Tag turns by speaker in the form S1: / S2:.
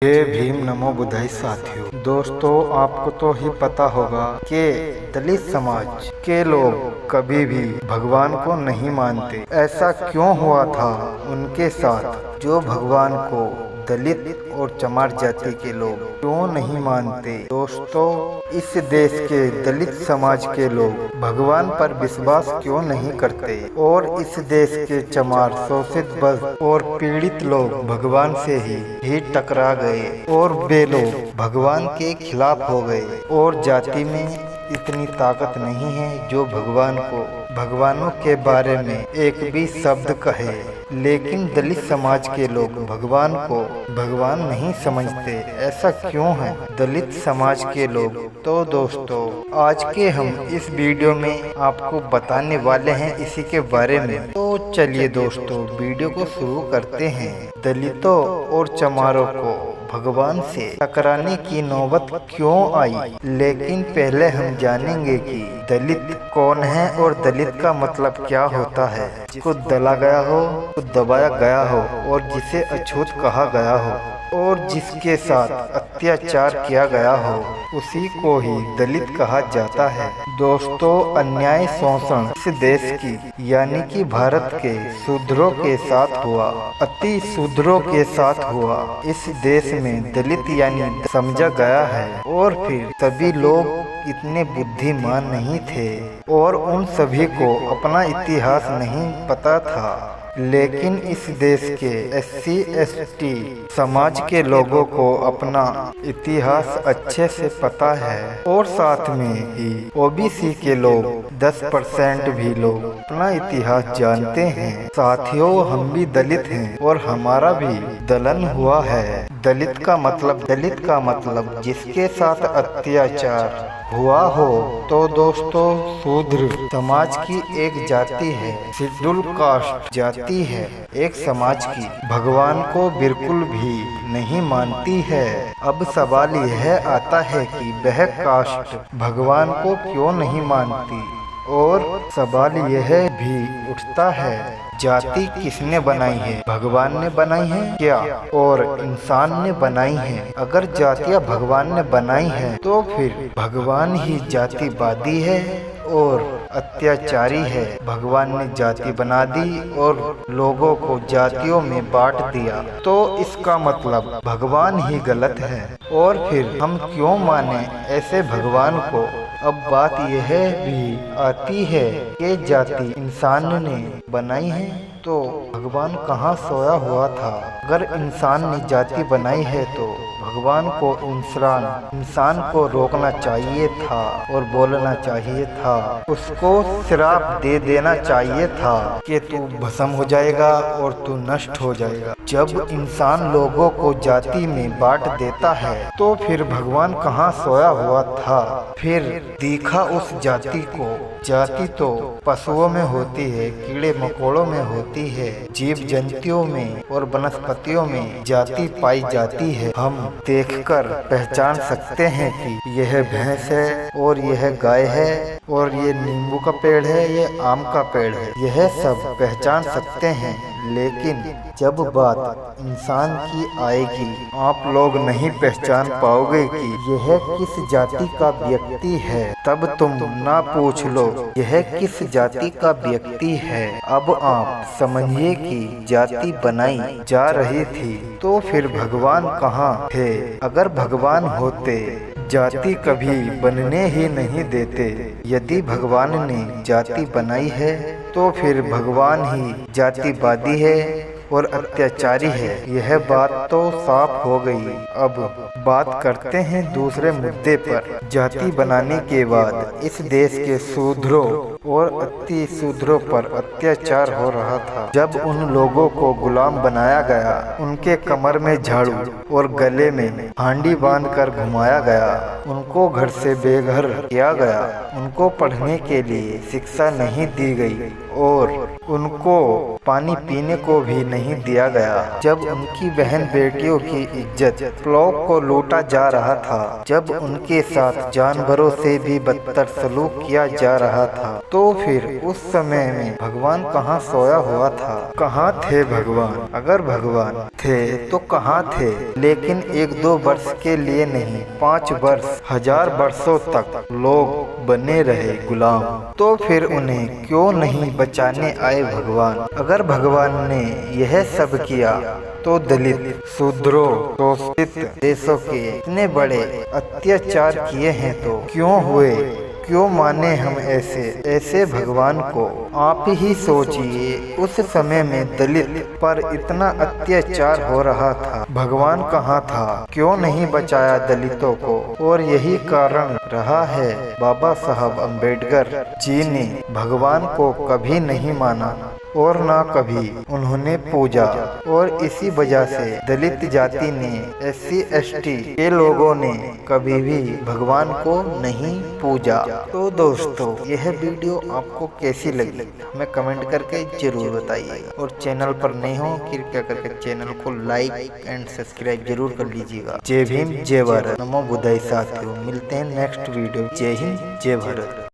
S1: जय भीम नमो बुद्धाय साथियों। दोस्तों, आपको तो ही पता होगा कि दलित समाज के लोग कभी भी भगवान को नहीं मानते। ऐसा क्यों हुआ था उनके साथ, जो भगवान को दलित और चमार जाति के लोग क्यों नहीं मानते? दोस्तों, इस देश के दलित समाज के लोग भगवान पर विश्वास क्यों नहीं करते और इस देश के चमार, शोषित, वर्ग और पीड़ित लोग भगवान से ही टकरा गए और वे लोग भगवान के खिलाफ हो गए। और जाति में इतनी ताकत नहीं है जो भगवानों के बारे में एक भी शब्द कहे, लेकिन दलित समाज के लोग भगवान को भगवान नहीं समझते। ऐसा क्यों है दलित समाज के लोग? तो दोस्तों, आज के हम इस वीडियो में आपको बताने वाले हैं इसी के बारे में। तो चलिए दोस्तों, वीडियो को शुरू करते हैं। दलितों और चमारों को भगवान से टकराने की नौबत क्यों आई? लेकिन पहले हम जानेंगे कि दलित कौन है और दलित का मतलब क्या होता है। जिसको दला गया हो, दबाया गया हो और जिसे अछूत कहा गया हो और जिसके साथ अत्याचार किया गया हो, उसी को ही दलित कहा जाता है। दोस्तों, अन्याय शोषण इस देश की यानी कि भारत के शूद्रों के साथ हुआ, अति शूद्रों के साथ हुआ। इस देश में दलित यानी समझा गया है और फिर सभी लोग इतने बुद्धिमान नहीं थे और उन सभी को अपना इतिहास नहीं पता था। लेकिन इस देश के SC ST समाज के लोगों को अपना इतिहास अच्छे से पता है और साथ में ही OBC के लोग 10% भी लोग अपना इतिहास जानते हैं। साथियों, हम भी दलित हैं और हमारा भी दलन हुआ है। दलित का मतलब जिसके साथ अत्याचार हुआ हो। तो दोस्तों, शूद्र समाज की एक जाति है, शेड्यूल कास्ट जाति है एक समाज की, भगवान को बिल्कुल भी नहीं मानती है। अब सवाल यह आता है कि वह कास्ट भगवान को क्यों नहीं मानती? और सवाल यह भी उठता है, जाति किसने बनाई है? भगवान ने बनाई है क्या और इंसान ने बनाई है? अगर जातियां भगवान ने बनाई है तो फिर भगवान ही जातिवादी है और अत्याचारी है। भगवान ने जाति बना दी और लोगों को जातियों में बांट दिया, तो इसका मतलब भगवान ही गलत है। और फिर हम क्यों माने ऐसे भगवान को? अब बात यह भी आती है कि जाति इंसान ने बनाई है तो भगवान कहाँ सोया हुआ था? अगर इंसान ने जाति बनाई है तो भगवान को इंसान को रोकना चाहिए था और बोलना चाहिए था, उसको श्राप दे देना चाहिए था कि तू भस्म हो जाएगा और तू नष्ट हो जाएगा। जब इंसान लोगों को जाति में बांट देता है तो फिर भगवान कहाँ सोया हुआ था? फिर देखा उस जाति को। जाति तो पशुओं में होती है, कीड़े मकोड़ों में होती है, जीव जंतुओं में और वनस्पतियों में जाति पाई जाती है। हम देखकर पहचान सकते हैं कि यह भैंस है और यह गाय है और ये नींबू का पेड़ है, ये आम का पेड़ है, यह सब पहचान सकते हैं। लेकिन जब बात इंसान की आएगी, आप लोग नहीं पहचान पाओगे कि यह किस जाति का व्यक्ति है। तब तुम ना पूछ लो यह किस जाति का व्यक्ति है। अब आप समझिए कि जाति बनाई जा रही थी तो फिर भगवान कहाँ थे? अगर भगवान होते जाति कभी बनने ही नहीं देते। यदि भगवान ने जाति बनाई है तो फिर भगवान ही जातिवादी है और अत्याचारी है। यह बात तो साफ हो गई। अब बात करते हैं दूसरे मुद्दे पर। जाति बनाने के बाद इस देश के शूद्रों और अति शूद्रों पर अत्याचार हो रहा था। जब उन लोगों को गुलाम बनाया गया, उनके कमर में झाड़ू और गले में हांडी बांधकर घुमाया गया, उनको घर से बेघर किया गया, उनको पढ़ने के लिए शिक्षा नहीं दी गई और उनको पानी पीने को भी नहीं दिया गया। जब उनकी बहन बेटियों की इज्जत लोग को लूटा जा रहा था, जब उनके साथ जानवरों से भी बदतर सलूक किया जा रहा था, तो फिर उस समय में भगवान कहाँ सोया हुआ था? कहाँ थे भगवान? अगर भगवान थे तो कहाँ थे? लेकिन 1-2 वर्ष के लिए नहीं, 5 वर्ष 1000 वर्षों तक लोग बने रहे गुलाम। तो फिर उन्हें क्यों नहीं बचाने आए भगवान? अगर भगवान ने यह सब किया तो दलित, शूद्रों, शोषित देशों के इतने बड़े अत्याचार किए हैं तो क्यों हुए? क्यों माने हम ऐसे भगवान को? आप ही सोचिए, उस समय में दलित पर इतना अत्याचार हो रहा था, भगवान कहाँ था? क्यों नहीं बचाया दलितों को? और यही कारण रहा है बाबा साहब अम्बेडकर जी ने भगवान को कभी नहीं माना और ना कभी उन्होंने पूजा, और इसी वजह से दलित जाति ने, SC ST के लोगों ने कभी भी भगवान को नहीं पूजा। तो दोस्तों, यह वीडियो आपको कैसी लगी हमें कमेंट करके जरूर बताइएगा, और चैनल पर नए हो कृपया करके चैनल को लाइक एंड सब्सक्राइब जरूर कर लीजिएगा। जय भीम, जय भारत, नमो बुद्धाय साथियों। मिलते हैं नेक्स्ट वीडियो। जय हिंद, जय भारत।